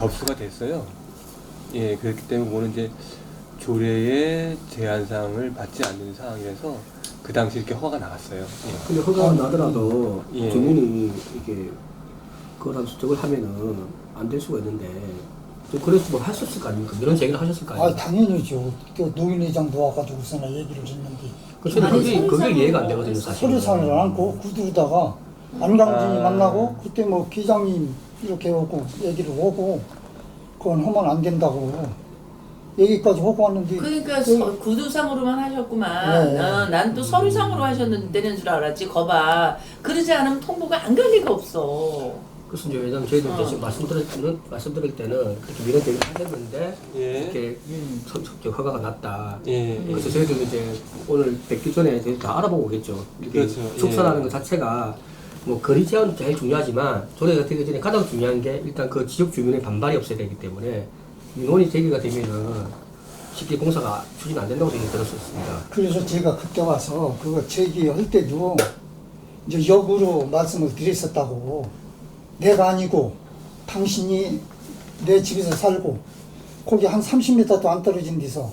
접수가 됐어요. 예, 그렇기 때문에 그거는 이제 조례의 제한사항을 받지 않는 상황이라서 그 당시 이렇게 허가가 나갔어요. 예. 근데 허가가 나더라도 예. 주민이 이게 그거랑 저걸 하면은 안 될 수가 있는데 좀 그래서 뭐 하셨을 거 아닙니까? 이런 제기를 하셨을 거 아, 아닙니까? 당연히죠. 그 노인회장도 와가지고서나 얘기를 했는데 그래서 그게 이해가 안 되거든요, 사실. 서류상을 안고 구두로다가 안강진이 아. 만나고 그때 뭐 기장님 이렇게 오고 얘기를 오고 그건 하면 안 된다고 얘기까지 하고 왔는데 그러니까 구두상으로만 하셨구만. 네. 난 또 서류상으로 하셨는데는 줄 알았지. 거봐. 그러지 않으면 통보가 안 갈 리가 없어. 그래서 이제 왜냐면 저희도 이제 지금 말씀드릴 때는 그렇게 이런 제기를 하셨는데 예. 이렇게 허가가 났다. 예. 그래서 저희도 이제 오늘 뵙기 전에 저희 다 알아보고 오겠죠. 이렇게 그렇죠. 축사라는 예. 것 자체가 뭐 거리 제한도 제일 중요하지만 조례가 되기 전에 가장 중요한 게 일단 그 지역 주민의 반발이 없어야 되기 때문에 민원이 제기가 되면은 쉽게 공사가 추진 안 된다고 얘기 들었었습니다. 그래서 제가 그때 와서 그거 제기할 때도 이제 역으로 말씀을 드렸었다고. 내가 아니고 당신이 내 집에서 살고 거기 한 30m도 안 떨어진 데서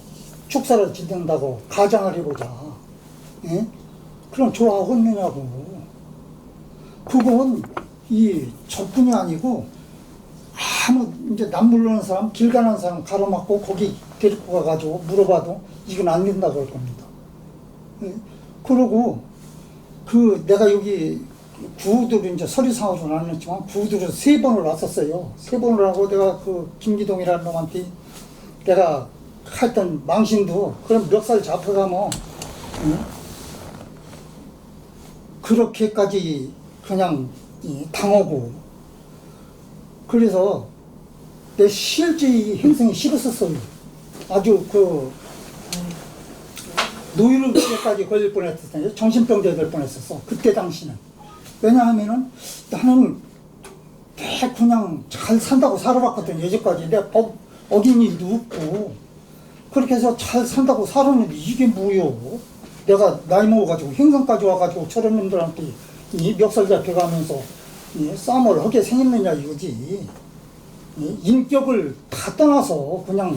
축사를 짓는다고 가장을 해보자. 예? 그럼 좋아하겠느냐고. 그건 이 저뿐이 아니고 아무 이제 남 모르는 사람, 길 가는 사람 가로막고 거기 데리고 가가지고 물어봐도 이건 안 된다고 할 겁니다. 예? 그러고 그 내가 여기 구두로 이제 서류상으로 나눴지만 구두로 3번을 왔었어요. 3번을 하고 내가 그 김기동이라는 놈한테 내가 했던 망신도 그럼 멱살 잡혀가면 응? 그렇게까지 그냥 당하고 그래서 내 실제 행성이 싫었었어요. 아주 그 노인을까지 걸릴 뻔했었어요. 정신병자 될 뻔했었어. 그때 당시는. 왜냐하면은 나는 그냥 잘 산다고 살아봤거든. 여지까지 내가 법 어긴 일도 없고 그렇게 해서 잘 산다고 살았는데 이게 뭐요? 내가 나이 먹어가지고 행성까지 와가지고 저런 놈들한테 이 멱살 잡혀가면서 이 싸움을 하게 생겼느냐 이거지. 이 인격을 다 떠나서 그냥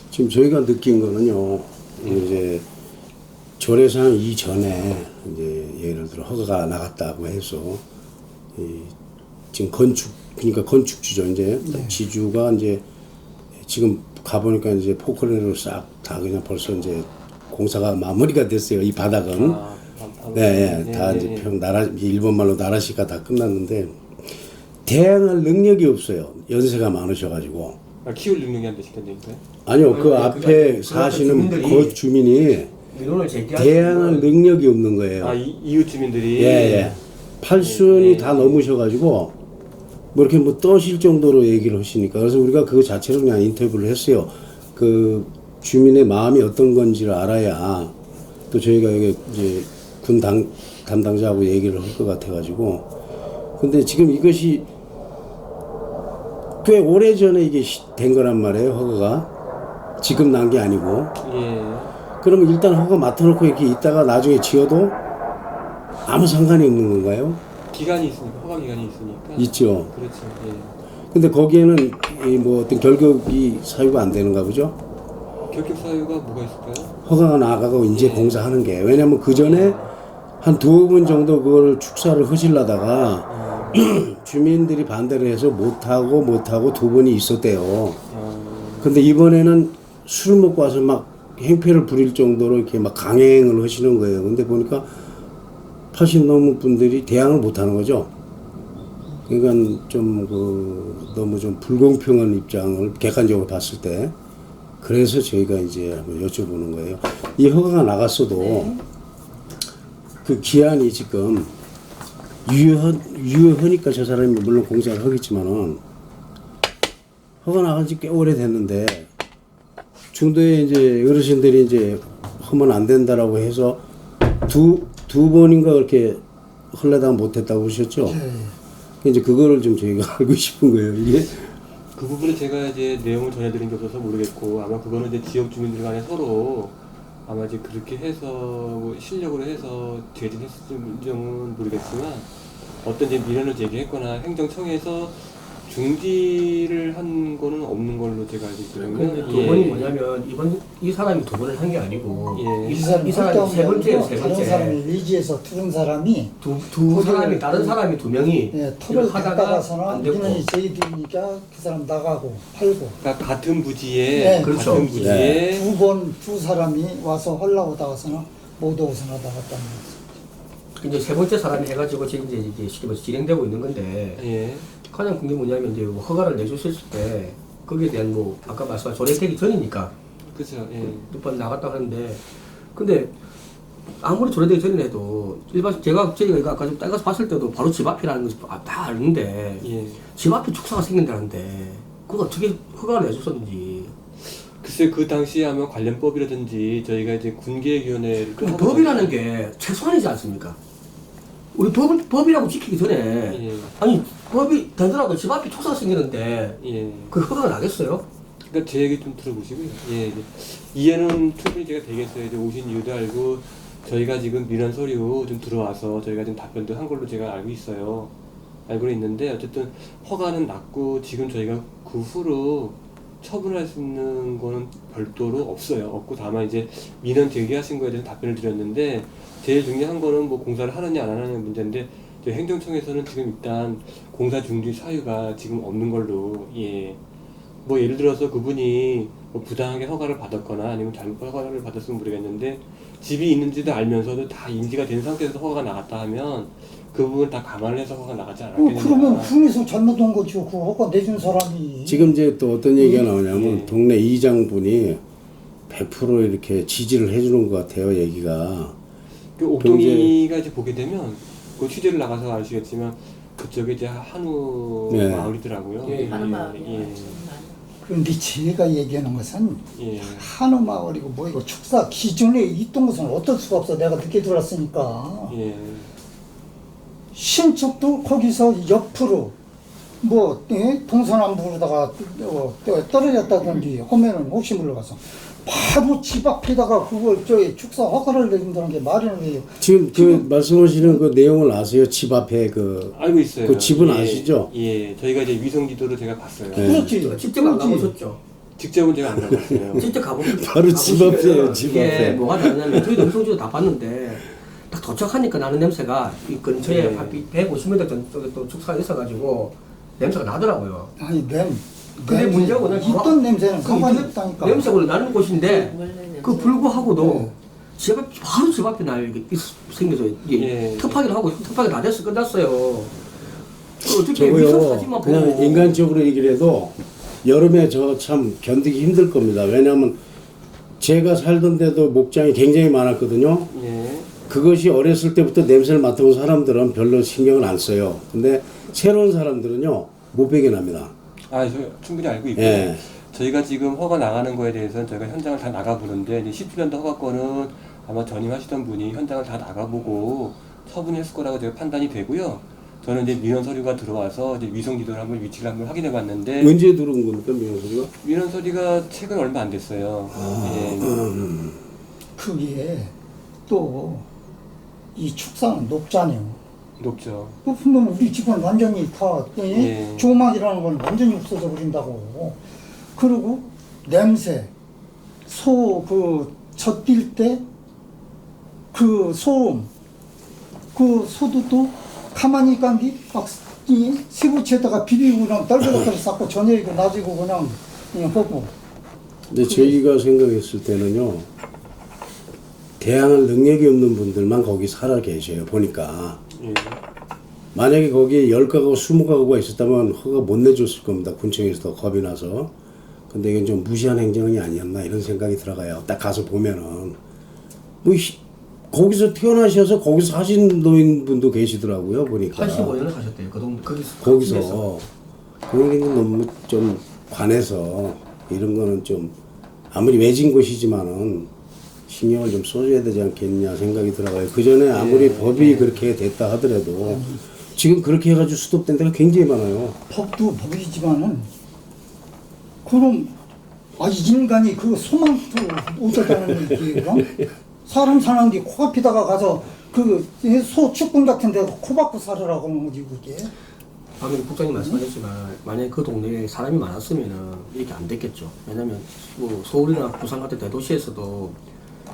지금 저희가 느낀 거는요, 이제 조례상 이전에 이제 예를 들어 허가가 나갔다고 해서 지금 그러니까 건축주죠. 이제 네. 지주가 이제 지금 가보니까 이제 포크레인으로 싹 다 그냥 벌써 이제 공사가 마무리가 됐어요. 이 바닥은. 네, 다 이제 일본 말로 나라시가 다 끝났는데 대항할 능력이 없어요. 연세가 많으셔가지고. 키울 능력이 안 되시겠는데? 아니요, 그 아니, 앞에 그 사시는 주민들이 그 주민이 민원을 제기할 대항할 능력이 없는 거예요. 아, 이웃 주민들이. 예. 8순이 예. 다 넘으셔가지고 뭐 이렇게 뭐 떠실 정도로 얘기를 하시니까 그래서 우리가 그거 자체로 그냥 인터뷰를 했어요. 그 주민의 마음이 어떤 건지를 알아야 또 저희가 여기 이제 군 담당자하고 얘기를 할 것 같아가지고 근데 지금 이것이 꽤 오래 전에 이게 된 거란 말이에요. 허가가 지금 난 게 아니고. 예. 그러면 일단 허가 맡아놓고 이렇게 있다가 나중에 지어도 아무 상관이 없는 건가요? 기간이 있으니까, 허가 기간이 있으니까. 있죠. 그렇죠. 예. 근데 거기에는 이 뭐 어떤 결격이 사유가 안 되는가 보죠? 결격 사유가 뭐가 있을까요? 허가가 나가고 이제 예. 공사하는 게 왜냐면 그 전에 한 2번 정도 그걸 축사를 하시려다가 주민들이 반대를 해서 못하고 2번이 있었대요. 근데 이번에는 술 먹고 와서 막 행패를 부릴 정도로 이렇게 막 강행을 하시는 거예요. 근데 보니까 80 넘은 분들이 대항을 못 하는 거죠. 그러니까 좀 너무 좀 불공평한 입장을 객관적으로 봤을 때 그래서 저희가 이제 한번 여쭤보는 거예요. 이 허가가 나갔어도 그 기한이 지금 유효하니까 저 사람이 물론 공사를 하겠지만은 허가 나간 지 꽤 오래됐는데 중도에 이제 어르신들이 이제 하면 안 된다라고 해서 두 번인가 그렇게 하려다가 못했다고 그러셨죠? 이제 그거를 좀 저희가 알고 싶은 거예요. 이게 그 부분은 제가 이제 내용을 전해드린 게 없어서 모르겠고 아마 그거는 이제 지역 주민들 간에 서로 아마 이제 그렇게 해서 뭐 실력으로 해서 제진했을지는 모르겠지만 어떤 이제 민원을 제기했거나 행정청에서 중지를 한 거는 없는 걸로 제가 알고 있거든요. 근데 두 번이 뭐냐면 이 사람이 두 번을 한 게 아니고 예. 이 사람이 세 번째예요. 세 다른 번째. 사람이 리지에서 들은 사람이 두 사람이 다른 사람이 두 명이 예, 털을 이걸 갖다 하다가 가서는 안 됐고. 민원이 제기되니까 그 사람 나가고 팔고 그러니까 같은 부지에 네, 그렇죠. 같은 부지에 두 사람이 와서 하려고 다가서는 못 오고서 나갔다는 거죠. 이제 세 번째 사람이 해가지고 지금 이제 쉽게 말해서 진행되고 있는 건데 예. 가장 큰 게 뭐냐면 이제 뭐 허가를 내줬을 때 거기에 대한 뭐 아까 말씀한 조례되기 전이니까 그렇죠. 예. 몇 번 나갔다 하는데 근데 아무리 조례되기 전이라도 일반 저희가 아까 좀 따가서 봤을 때도 바로 집 앞이라는 것을 다 아는데 예. 집 앞에 축사가 생긴다는데 그거 어떻게 허가를 내줬었는지 글쎄 그 당시에 하면 관련법이라든지 저희가 이제 군계획위원회를 그럼 법이라는 게 최소한이지 않습니까? 우리 법이라고 지키기 전에 예. 아니 법이 되더라도 집 앞에 축사가 생기는데 예. 그 허가가 나겠어요? 그러니까 제 얘기 좀 들어보시고요. 예, 이제 이해는 충분히 제가 되겠어요. 이제 오신 이유도 알고 저희가 지금 민원 서류 좀 들어와서 저희가 지금 답변도 한 걸로 제가 알고 있어요. 알고 있는데 어쨌든 허가는 났고 지금 저희가 그 후로 처분할 수 있는 거는 별도로 없어요. 없고 다만 이제 민원 제기하신 거에 대해서 답변을 드렸는데 제일 중요한 거는 뭐 공사를 하느냐 안 하느냐 문제인데 저희 행정청에서는 지금 일단 공사 중지 사유가 지금 없는 걸로 예. 뭐 예를 들어서 그분이 뭐 부당하게 허가를 받았거나 아니면 잘못 허가를 받았으면 모르겠는데 집이 있는지도 알면서도 다 인지가 된 상태에서 허가가 나갔다 하면 그 부분 다 감안을 해서 허가가 나가지 않았겠느냐. 그러면 군에서 잘못 온 거죠. 그 허가 내준 사람이. 지금 이제 또 어떤 얘기가 나오냐면 예. 동네 이장분이 100% 이렇게 지지를 해주는 것 같아요. 얘기가. 그 옥동이가 이제 보게 되면 그 취재를 나가서 아시겠지만 그쪽에 이제 한우 네. 마을이더라고요. 예. 한우마을이 예. 그런데 제가 얘기하는 것은 예. 한우마을이고 뭐 이거 축사 기존에 있던 것은 어떨 수가 없어. 내가 늦게 들어왔으니까. 예. 신축도 거기서 옆으로 뭐 동서남북으로다가 떨어졌다든지 하면은 혹시 몰라서 바로 집 앞에다가 그걸 축사 허가를 내준다는 게 말이 안 돼요. 지금 그 말씀하시는 그 내용을 아세요? 집 앞에 그 알고 있어요. 그 집은 예. 아시죠? 예. 저희가 이제 위성 지도를 제가 봤어요. 네. 그렇지. 직접 안 가보셨죠? 직접은 제가 안 가봤어요. 직접 가보면 바로 집 앞이에요, 집 이게 앞에. 뭐가 다르냐면 저희도 음성지도 다 봤는데 딱 도착하니까 나는 냄새가 이 근처에 네. 한 150m 전 쪽에 또 축사가 있어가지고 냄새가 나더라고요. 아니 근데 문제가 뭐냐 있던 냄새는 가만히 그 있다니까. 냄새가 원래 나는 곳인데 그 불구하고도 네. 집 앞, 바로 집 앞에 나 생겨서 이게 예. 특파기를 하고 특파기 다 됐어 끝났어요. 어떻게 위성 저거요. 사진만 그냥 보고 인간적으로 얘기를 해도 여름에 저 참 견디기 힘들 겁니다. 왜냐하면 제가 살던 데도 목장이 굉장히 많았거든요. 예. 그것이 어렸을 때부터 냄새를 맡아본 사람들은 별로 신경을 안 써요. 근데 새로운 사람들은요 못 배겨납니다. 아, 저 충분히 알고 있고 예. 저희가 지금 허가 나가는 거에 대해서는 저희가 현장을 다 나가보는데 이제 17년도 허가권은 아마 전임하시던 분이 현장을 다 나가보고 처분했을 거라고 제가 판단이 되고요. 저는 이제 민원 서류가 들어와서 이제 위성 지도를 한번 위치를 한번 확인해봤는데 언제 들어온 겁니까 민원소리가? 민원 서류가 최근 얼마 안 됐어요. 예. 그게 또 이 축사는 높잖아요. 높죠. 그 보면 우리 집은 완전히 다 예. 조망이라는 건 완전히 없어져 버린다고. 그리고 냄새, 소 그 젖뛸 때 그 소음, 그 소도 또 가만히 있간디 이 세부치에다가 비비고 그냥 떨그덕거려 쌓고 저녁이고 낮이고 그냥 하고. 근데 저희가 생각했을 때는요 대항할 능력이 없는 분들만 거기 살아 계셔요 보니까. 예. 만약에 거기에 10가구, 20가구가 있었다면 허가 못 내줬을 겁니다. 군청에서도 겁이 나서. 근데 이건 좀 무시한 행정이 아니었나 이런 생각이 들어가요. 딱 가서 보면은 뭐 거기서 태어나셔서 거기서 사신 노인분도 계시더라고요 보니까. 85년을 사셨대요. 거기서 그 얘기는 너무 좀 관해서 이런 거는 좀 아무리 외진 곳이지만은 신경을 좀 써줘야 되지 않겠냐 생각이 들어가요. 그 전에 아무리 법이 그렇게 됐다 하더라도 지금 그렇게 해가지고 수도된 데가 굉장히 많아요. 법도 법이지만은 그럼 인간이 그 소망도 어쩌다는 얘기가 사람 사는데 코앞에다가 가서 그 소 축분 같은 데 코 박고 살으라고 하는 거지 그게. 방금 국장님 말씀하셨지만 만약에 그 동네에 사람이 많았으면은 이렇게 안 됐겠죠. 왜냐면 뭐 서울이나 부산 같은 대도시에서도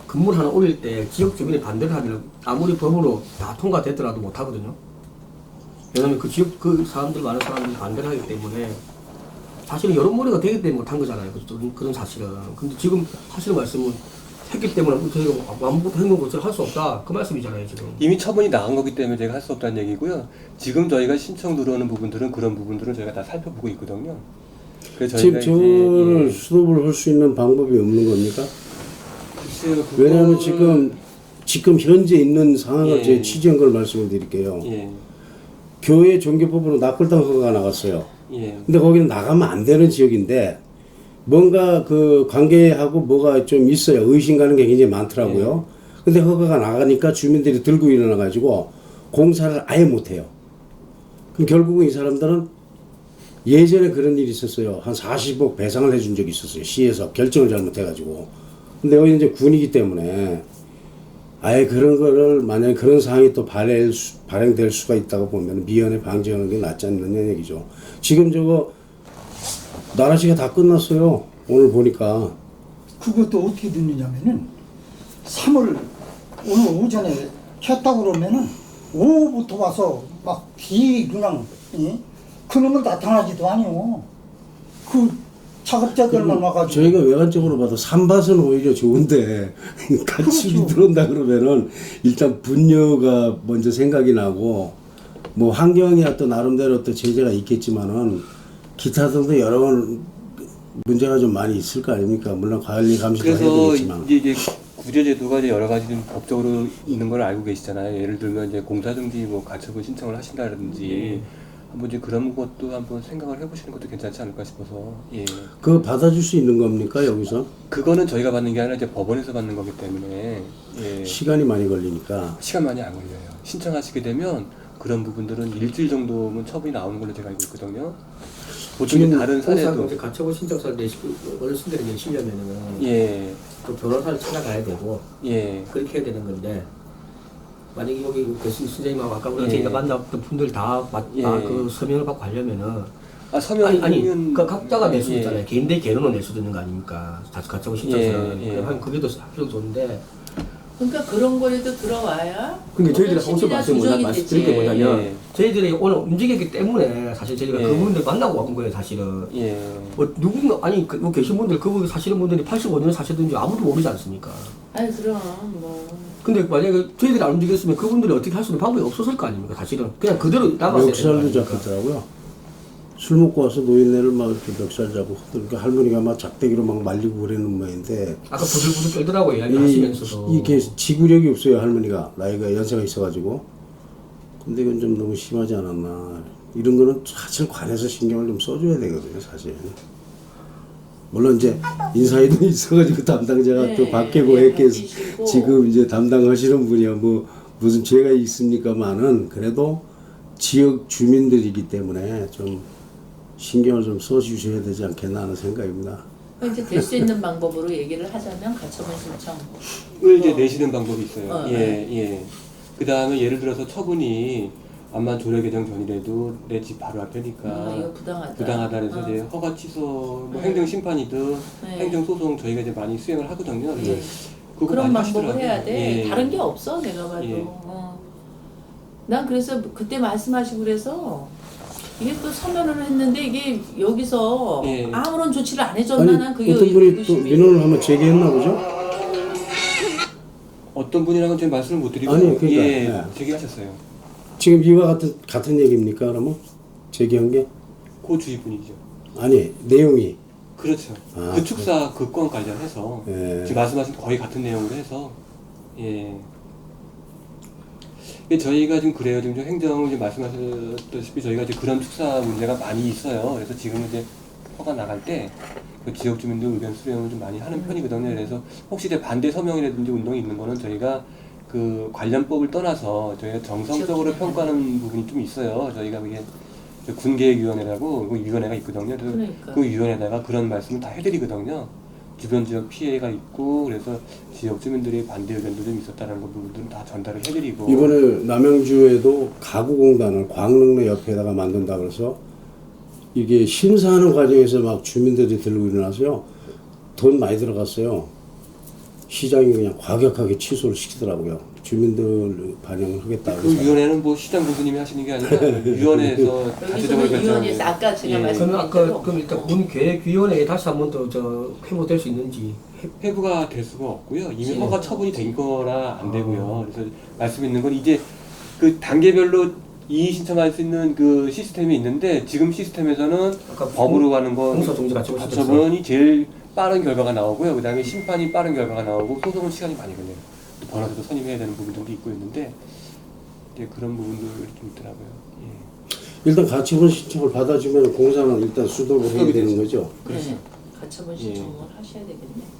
건물 하나 올릴 때 지역 주민이 반대를 하면 아무리 법으로 다 통과됐더라도 못 하거든요. 왜냐면 그 지역 그 사람들 많은 사람들이 반대를 하기 때문에 사실은 여론몰이가 되기 때문에 못한 거잖아요. 그런 사실은. 근데 지금 하시는 말씀은 했기 때문에 저희가 아무것도 행동 조치를 할 수 없다 그 말씀이잖아요 지금. 이미 처분이 나간 거기 때문에 제가 할 수 없다는 얘기고요. 지금 저희가 신청 들어오는 부분들은 그런 부분들을 저희가 다 살펴보고 있거든요. 그래서 지금 저희가 저를 예. 수습을 할 수 있는 방법이 없는 겁니까? 글쎄요, 왜냐하면 그거는- 지금 현재 있는 상황을 예. 제가 취재한 걸 말씀을 드릴게요. 예, 교회 종교법으로 낙골당 허가가 나갔어요. 예, 근데 거기는 나가면 안 되는 지역인데 뭔가 그 관계하고 뭐가 좀 있어요. 의심 가는 게 굉장히 많더라고요. 근데 허가가 나가니까 주민들이 들고 일어나 가지고 공사를 아예 못 해요. 그럼 결국은 이 사람들은 예전에 그런 일이 있었어요. 한 40억 배상을 해준 적이 있었어요. 시에서 결정을 잘못해가지고. 근데 여기 이제 군이기 때문에 아예 그런 거를 만약에 그런 상황이 또 발행될 수가 있다고 보면 미연에 방지하는 게 낫지 않느냐 얘기죠. 지금 저거 나라시가 다 끝났어요. 오늘 보니까. 그것도 어떻게 됐느냐면은 3월 오늘 오전에 켰다고 그러면은 오후부터 와서 막 그냥 그놈은 나타나지도 아니오. 그 작업자들만 와가지고 저희가 외관적으로 봐도 산밭은 오히려 좋은데 가축이 그렇죠. 들어온다 그러면은 일단 분뇨가 먼저 생각이 나고 뭐 환경이야 또 나름대로 또 제재가 있겠지만은 기타 등등 여러 문제가 좀 많이 있을 거 아닙니까? 물론 관리 감시도 해야 그래서 되겠지만. 이제 구제제도가 이제 여러 가지 좀 법적으로 있는 걸 알고 계시잖아요. 예를 들면 이제 공사등기 뭐 가처분 신청을 하신다든지 한번 이제 그런 것도 한번 생각을 해보시는 것도 괜찮지 않을까 싶어서. 예. 그거 받아줄 수 있는 겁니까 여기서? 그거는 저희가 받는 게 아니라 이제 법원에서 받는 거기 때문에 예. 시간이 많이 걸리니까. 시간 많이 안 걸려요. 신청하시게 되면 그런 부분들은 일주일 정도면 처분이 나오는 걸로 제가 알고 있거든요. 보통 이제 다른 사례도 가처분 신청서를 어르신들이 내시려면은 예, 또 변호사를 찾아가야 되고 예, 그렇게 해야 되는 건데 만약에 여기 교수님 선생님하고 아까 우리가 예. 저희가 만났던 분들 다 예. 그 서명을 받고 하려면은 아 서명 아니 보면 그 각자가 낼 수 예. 있잖아요. 개인 대 개인으로 낼 수도 있는 거 아닙니까? 가처분 신청서는 예, 예. 한 그게 더 합리적 좋은데 그러니까 그런 거라도 들어와야. 근데 저희들이 어떤 하고서 심리나 말씀드릴 게 조정이 되지. 뭐냐면 예. 저희들이 오늘 움직였기 때문에 사실 저희가 예. 그분들 만나고 온 거예요 사실은. 예, 뭐 누군가 아니 그 계신 분들 그분 사시는 분들이 85년에 사셨는지 아무도 모르지 않습니까? 아니 그럼 뭐. 근데 만약에 저희들이 안 움직였으면 그분들이 어떻게 할 수 있는 방법이 없었을 거 아닙니까? 사실은 그냥 그대로 남았어야 되는 거 멱살도 아닙니까? 잡혔더라고요. 술 먹고 와서 노인네를 막 이렇게 멱살 잡고 그러니까 할머니가 막 작대기로 막 말리고 그러는 모양인데 아까 부들부들 떨더라고요 이야기하시면서도. 이게 지구력이 없어요 할머니가 나이가 연세가 있어가지고. 근데 이건 좀 너무 심하지 않았나. 이런 거는 사실 관에서 신경을 좀 써줘야 되거든요 사실. 물론 이제 인사이도 있어가지고 담당자가 네, 또 바뀌고 네, 했겠 바뀌시고. 지금 이제 담당하시는 분이야 뭐 무슨 죄가 있습니까만은 그래도 지역 주민들이기 때문에 좀 신경을 좀 써주셔야 되지 않겠나 하는 생각입니다. 그러니까 이제 될 수 있는 방법으로 얘기를 하자면 가처분 신청. 을 이제 내시는 방법이 있어요. 어, 예, 예. 그 다음에 예를 들어서 처분이 암만 조례 개정 전이라도 내 집 바로 앞이니까 이거 부당하다. 부당하다 해서 이제 허가 취소, 뭐 행정 심판이든 네. 행정 소송 저희가 이제 많이 수행을 하거든요. 그래서 예. 그거 그런 많이 방법을 하시더라고요. 해야 돼. 예. 다른 게 없어 내가 봐도. 예. 난 그래서 그때 말씀하시고 그래서 이게 또 서면을 했는데 이게 여기서 예. 아무런 조치를 안 해줬나 난 그게 어떤 분이 또 의구심이. 민원을 한번 제기했나 보죠? 어떤 분이랑은 제가 말씀을 못 드리고 아니, 그러니까, 예, 네. 제기하셨어요. 지금 이와 같은 얘기입니까 그러면? 제기한 게? 고 주의분이죠. 아니 내용이 그렇죠. 아, 그 축사 그 건 관련해서 예. 지금 말씀하신 거의 같은 내용으로 해서 예. 근데 저희가 지금 그래요. 지금 행정을 지금 말씀하셨다시피 저희가 이제 그런 축사 문제가 많이 있어요. 그래서 지금 이제 허가 나갈 때 그 지역 주민들 의견 수렴을 좀 많이 하는 편이거든요. 그래서 혹시 이제 반대 서명이라든지 운동이 있는 거는 저희가 그 관련법을 떠나서 저희가 정성적으로 지역 평가하는 부분이 좀 있어요. 저희가 이게 군계획위원회라고 그 위원회가 있거든요. 그래서 그러니까. 그 위원회에다가 그런 말씀을 다 해드리거든요. 주변 지역 피해가 있고 그래서 지역 주민들의 반대 의견도 좀 있었다는 부분들은 다 전달을 해드리고 이번에 남양주에도 가구공단을 광릉내 옆에다가 만든다 그래서 이게 심사하는 과정에서 막 주민들이 들고 일어나서요. 돈 많이 들어갔어요. 시장이 그냥 과격하게 취소를 시키더라고요. 주민들 반영을 하겠다. 그 위원회는 뭐 시장 교수님이 하시는 게 아니라 위원회에서 자체적으로 여기서는 위원회에서 결정하는 아까 제가 예. 말씀드린 그러면 아까 대로 그럼 일단 군계획위원회에 다시 한 번 더 회부될 수 있는지. 회부가 될 수가 없고요. 이미 허가 처분이 된 거라 안 되고요. 그래서 말씀 있는 건 이제 그 단계별로 이의 신청할 수 있는 그 시스템이 있는데 지금 시스템에서는 아까 법으로 가는 건 공사 종지 가처분 시켰어요. 가처분이 제일 빠른 결과가 나오고요. 그다음에 심판이 빠른 결과가 나오고 소송은 시간이 많이 걸려요. 또 번화가도 선임해야 되는 부분들도 있고 있는데 이제 그런 부분들이 좀 있더라고요. 예. 일단 가처분 신청을 받아주면 공사는 일단 수독을 해야 수독이 되는 되죠. 거죠. 네. 가처분 신청을 하셔야 되겠네.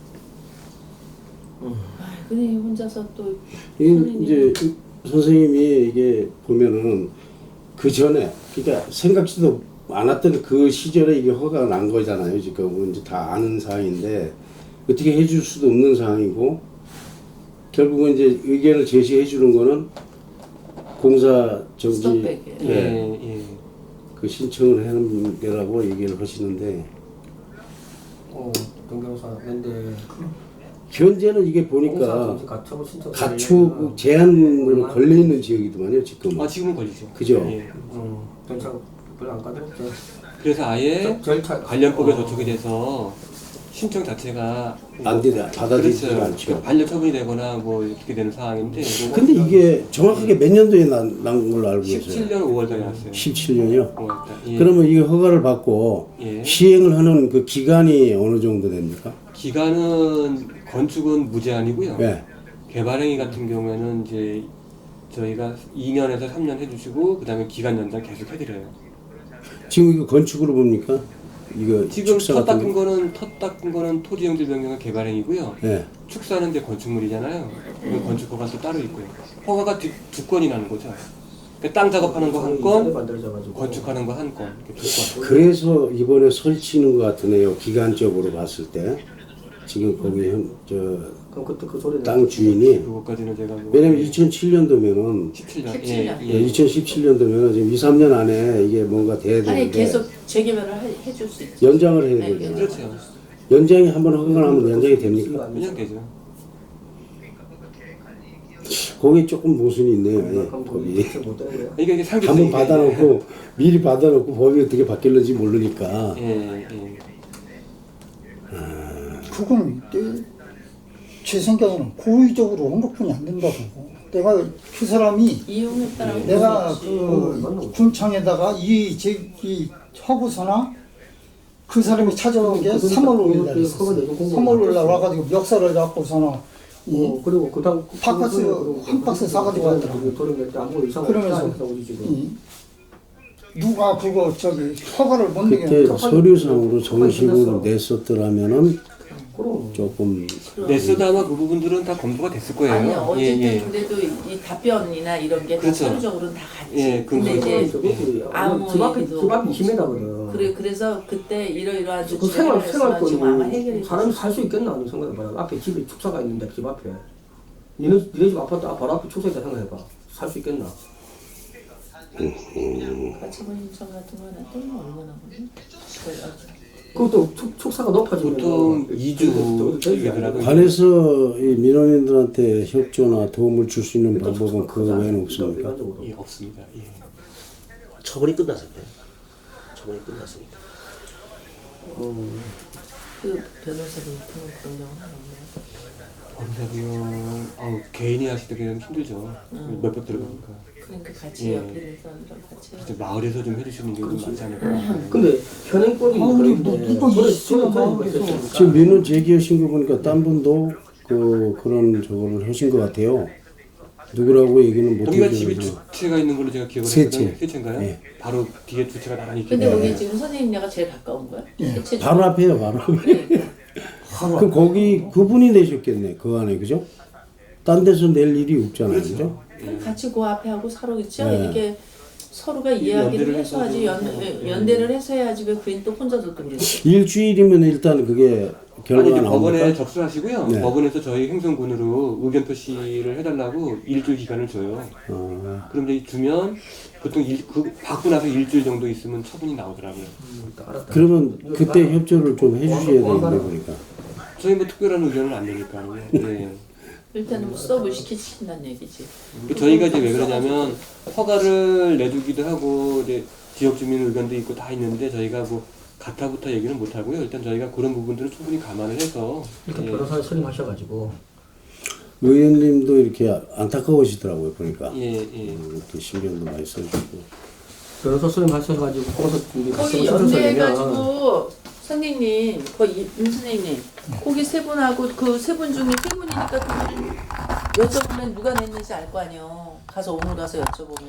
음. 아, 근데 혼자서 또 이제 선생님이 이게 보면은 그 전에 그러니까 생각지도 않았던 그 시절에 이게 허가가 난 거잖아요. 지금 이제 다 아는 사항인데 어떻게 해줄 수도 없는 상황이고 결국은 이제 의견을 제시해 주는 거는 공사 정지 스톱백이에요. 예, 예. 그 신청을 하는 게라고 얘기를 하시는데 변경사 근데 현재는 이게 공사 보니까 종지 가처분 신청 가축 제한으로 걸려 있는 지역이더만요 지금. 아 지금은 걸리죠. 그죠? 예. 절차 별로 안 까다롭죠. 그래서 아예 절차 관련법에 저촉이 돼서 신청 자체가 안 돼, 받아들이지가 그렇죠. 않죠. 반려 처분이 되거나 뭐 이렇게 되는 상황인데 근데 이게 정확하게 몇 년도에 난 걸로 알고 있어요? 17년 5월달에 났어요. 17년이요? 5월달. 예. 그러면 이게 허가를 받고 예. 시행을 하는 그 기간이 어느 정도 됩니까? 기간은 건축은 무제한이고요. 네. 개발행위 같은 경우에는 이제 저희가 2년에서 3년 해주시고 그다음에 기간 연장 계속 해드려요. 지금 이거 건축으로 봅니까? 이거 지금 축사 텃 같은 닦은 거? 거는 토지 용지 변경은 개발행위고요. 네. 축사는 이제 건축물이잖아요. 그 건축 허가 또 따로 있고요. 허가가 두 건이 나는 거죠. 그러니까 땅 작업하는 거 한 건, 만들어져가지고 건축하는 거 한 건, 이렇게 두 건. 그래서 이번에 설치는 것 같으네요. 기간적으로 봤을 때. 지금 거기 그럼 그때 그 소리는 땅 주인이 그것까지는 제가 뭐 왜냐면 2007년도면은 17년. 17년. 예. 2017년도면은 지금 2, 3년 안에 이게 뭔가 돼야 아니 되는데 계속 재개발을 해줄 수 있죠. 연장을 해야 네, 되잖아요. 그렇죠. 연장이 한번 허가를 하면 연장이 됩니까? 그냥 되죠. 거기 조금 모순이 있네요. 예, 그럼 법이. 못 되는 거야. 이게 상대 한번 받아놓고 미리 받아놓고 법이 어떻게 바뀔는지 모르니까. 예, 예. 그건 제 생각에는 고의적으로 한 것뿐이 안 된다고. 내가 그 사람이 이용했다라고 내가 볼수 있지. 그 군청에다가 이 제기 하고서나 그 사람이 찾아온 게 3월 5일 날 있었어. 3월 5일 날 와가지고 멱살을 잡고서나 그리고 그다음 박스 한 박스 사가지고 왔더라고. 그러면서 누가 그거 허가를 못 내게 그때 서류상으로 정식으로 냈었더라면은 그럼 조금 냈어도 아마 그 부분들은 다 검토가 됐을 거예요. 아니요 어쨌든 예, 예. 그래도 이 답변이나 이런 게 다 그렇죠. 서류적으로는 다 같이. 예, 근데 이제 아무 집 앞에 얘기도 집 앞이 없이. 2m거든. 그래서 그때 이러이러한 그 생활권이 지금 아마 해결이 사람이 살 수 있겠나 하는 생각해봐요. 앞에 집에 축사가 있는데 집 앞에 니네 집 아파트 바로 앞에 축사 있다 생각해봐. 살 수 있겠나? 가처분 신청 같은 거는 또 얼마나 보니? 그것도 축사가 높아지면 보통 2주 얘기더라고요. 관에서 이 민원인들한테 협조나 도움을 줄 수 있는 방법은 그 외에는 없습니까? 예, 없습니다. 예. 처분이 끝났어요. 처분이 끝났으니까. 그 변호사들 같은 그런 경우는 없나요? 검사비용 개인이 하실 때 그냥 힘들죠. 몇백 들어가니까. 그러니까 같이 예. 옆에 있는 사람들하고 같이 이제 마을에서 좀 해주시는 게 좀 많지 않을까. 근데 현행법이 아무리 그런데 누가 있으면 마을에서 지금 민원 제기하신 거 보니까 딴 분도 그런 저거를 하신 것 같아요. 누구라고 얘기는 못 거기가 집에 해주는데 두 채가 있는 걸로 제가 기억을 세 했거든요. 채. 세 채인가요? 예. 바로 뒤에 두 채가 나란히 근데 있거든요. 거기 지금 선생님네가 제일 가까운 거야? 예. 대체 바로 앞에요, 바로 앞에. 그러니까. 그 거기 그분이 내셨겠네, 그 안에 그죠? 딴 데서 낼 일이 없잖아요, 그죠? 그럼 같이 그 앞에 하고 사러 그죠? 네. 이게 서로가 이야기를 연대를 해서 하지 해서 연대를 해서 해야지 왜 괜히 또 혼자서 또 그랬어. 일주일이면 일단 그게 아니 결과가 이제 법원에 나옵니까? 접수하시고요. 네. 법원에서 저희 행성군으로 의견 표시를 해달라고 일주일 기간을 줘요. 그럼 이제 주면 보통 받고 나서 일주일 정도 있으면 처분이 나오더라고요. 알았다. 그러면 그때 협조를 좀 해주셔야 되는데 보니까. 저희 뭐 특별한 의견은 안 내니까요. 네. 일단은 뭐 서브 시킨다는 얘기지. 저희가 이제 왜 그러냐면 허가를 내두기도 하고 이제 지역 주민 의견도 있고 다 있는데 저희가 뭐 가타부터 얘기는 못 하고요. 일단 저희가 그런 부분들을 충분히 감안을 해서 일단 예. 변호사를 선임하셔가지고 의원님도 이렇게 안타까우시더라고요 보니까. 예. 이렇게 신경도 많이 써주고. 변호사 선임하셔가지고 공소 거기 말씀을 연대해가지고 선생님, 거기 임 선생님, 거기 세 분하고 그 세 분 중에 세 분이니까 또 여쭤보면 누가 냈는지 알 거 아니에요. 가서 오늘 가서 여쭤보면.